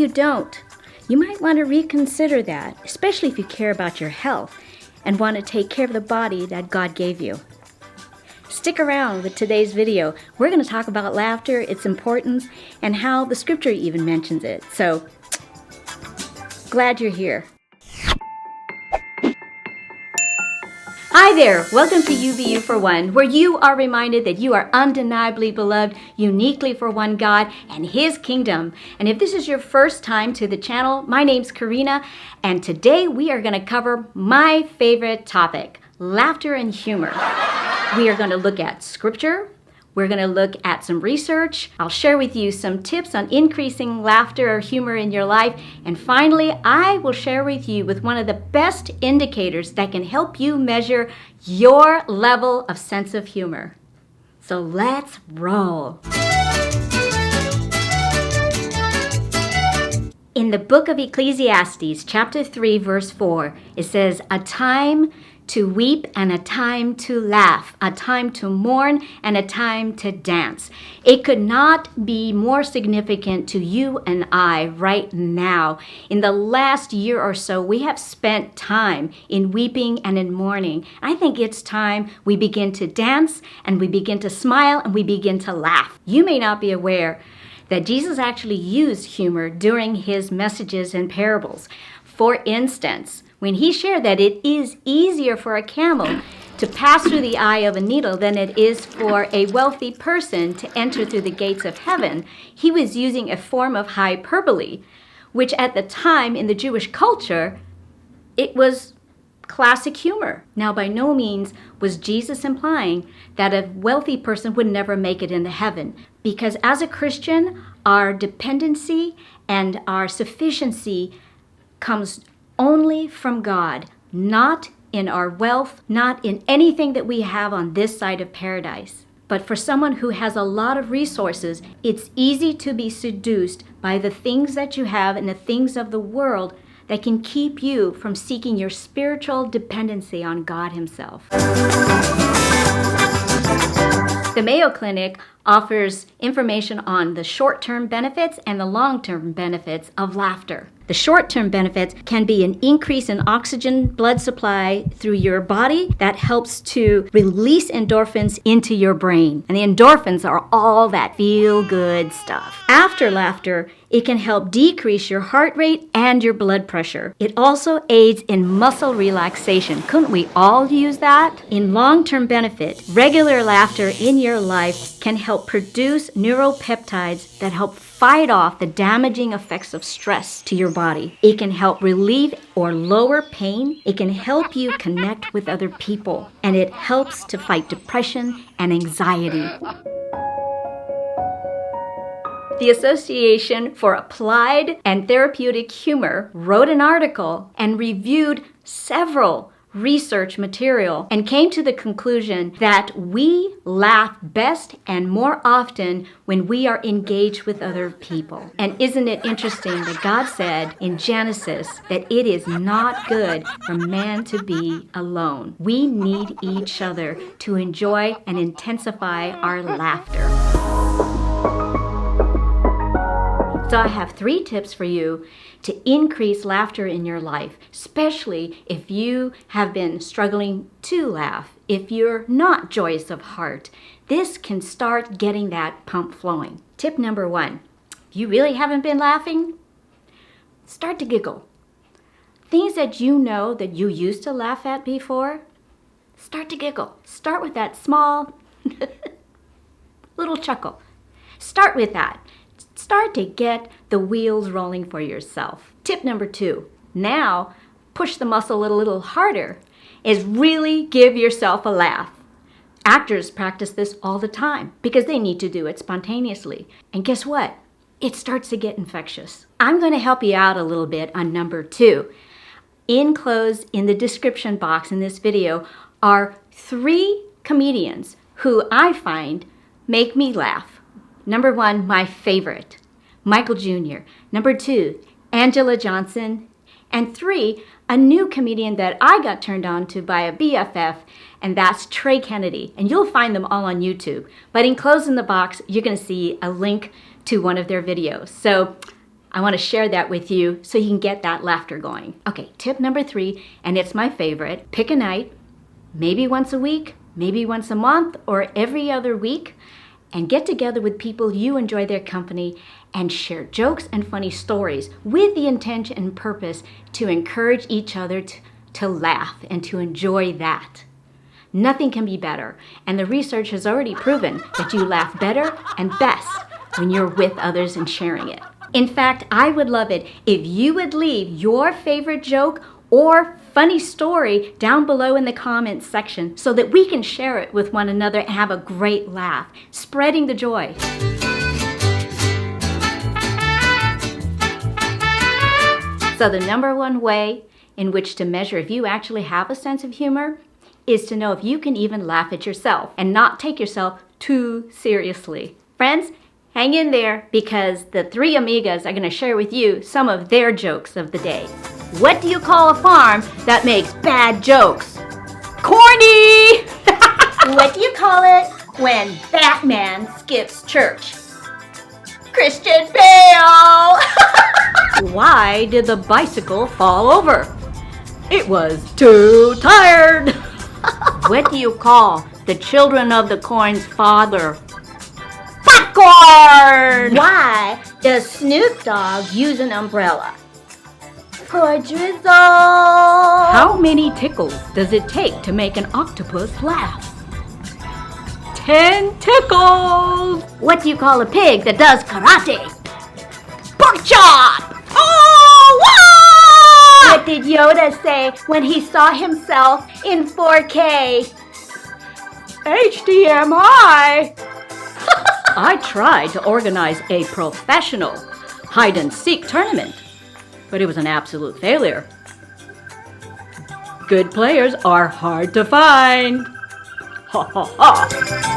you don't, you might want to reconsider that, especially if you care about your health and want to take care of the body that God gave you. Stick around with today's video. We're going to talk about laughter, its importance, and how the scripture even mentions it. So, glad you're here. Hi there, welcome to UVU for One, where you are reminded that you are undeniably beloved, uniquely for one God and His kingdom. And if this is your first time to the channel, my name's Karina, and today we are going to cover my favorite topic, laughter and humor. We are going to look at scripture. We're going to look at some research. I'll share with you some tips on increasing laughter or humor in your life. And finally, I will share with you with one of the best indicators that can help you measure your level of sense of humor. So let's roll. In the book of Ecclesiastes, chapter 3, verse 4, it says, "A time to weep and a time to laugh, a time to mourn and a time to dance." It could not be more significant to you and I right now. In the last year or so, we have spent time in weeping and in mourning. I think it's time we begin to dance and we begin to smile and we begin to laugh. You may not be aware that Jesus actually used humor during his messages and parables. For instance, when he shared that it is easier for a camel to pass through the eye of a needle than it is for a wealthy person to enter through the gates of heaven, he was using a form of hyperbole, which at the time in the Jewish culture, it was classic humor. Now, by no means was Jesus implying that a wealthy person would never make it into heaven, because as a Christian, our dependency and our sufficiency comes only from God, not in our wealth, not in anything that we have on this side of paradise. But for someone who has a lot of resources, it's easy to be seduced by the things that you have and the things of the world that can keep you from seeking your spiritual dependency on God Himself. The Mayo Clinic offers information on the short-term benefits and the long-term benefits of laughter. The short-term benefits can be an increase in oxygen blood supply through your body that helps to release endorphins into your brain. And the endorphins are all that feel-good stuff. After laughter, it can help decrease your heart rate and your blood pressure. It also aids in muscle relaxation. Couldn't we all use that? In long-term benefit, regular laughter in your life can help produce neuropeptides that help fight off the damaging effects of stress to your body. It can help relieve or lower pain. It can help you connect with other people. And it helps to fight depression and anxiety. The Association for Applied and Therapeutic Humor wrote an article and reviewed several research material and came to the conclusion that we laugh best and more often when we are engaged with other people. And isn't it interesting that God said in Genesis that it is not good for man to be alone? We need each other to enjoy and intensify our laughter. So I have 3 tips for you to increase laughter in your life, especially if you have been struggling to laugh, if you're not joyous of heart. This can start getting that pump flowing. Tip number 1, if you really haven't been laughing, start to giggle. Things that you know that you used to laugh at before, start to giggle. Start with that small little chuckle. Start with that. Start to get the wheels rolling for yourself. Tip number 2, now push the muscle a little harder, is really give yourself a laugh. Actors practice this all the time because they need to do it spontaneously. And guess what? It starts to get infectious. I'm going to help you out a little bit on number 2. Enclosed in the description box in this video are 3 comedians who I find make me laugh. Number 1, my favorite, Michael Jr. Number 2, Angela Johnson. And 3, a new comedian that I got turned on to by a BFF, and that's Trey Kennedy. And you'll find them all on YouTube. But enclosed in the box, you're going to see a link to one of their videos. So I want to share that with you so you can get that laughter going. Okay, tip number 3, and it's my favorite. Pick a night, maybe once a week, maybe once a month, or every other week, and get together with people you enjoy their company and share jokes and funny stories with the intention and purpose to encourage each other to laugh and to enjoy that. Nothing can be better, and the research has already proven that you laugh better and best when you're with others and sharing it. In fact, I would love it if you would leave your favorite joke or funny story down below in the comments section so that we can share it with one another and have a great laugh, spreading the joy. So the number one way in which to measure if you actually have a sense of humor is to know if you can even laugh at yourself and not take yourself too seriously. Friends, hang in there because the 3 amigas are going to share with you some of their jokes of the day. What do you call a farm that makes bad jokes? Corny! What do you call it when Batman skips church? Christian Bale! Why did the bicycle fall over? It was too tired. What do you call the children of the corn's father? Popcorn! Why does Snoop Dogg use an umbrella? For drizzle. How many tickles does it take to make an octopus laugh? 10 tickles. What do you call a pig that does karate? Pork chop! Oh, wow! What did Yoda say when he saw himself in 4K? HDMI! I tried to organize a professional hide-and-seek tournament, but it was an absolute failure. Good players are hard to find. Ha ha ha!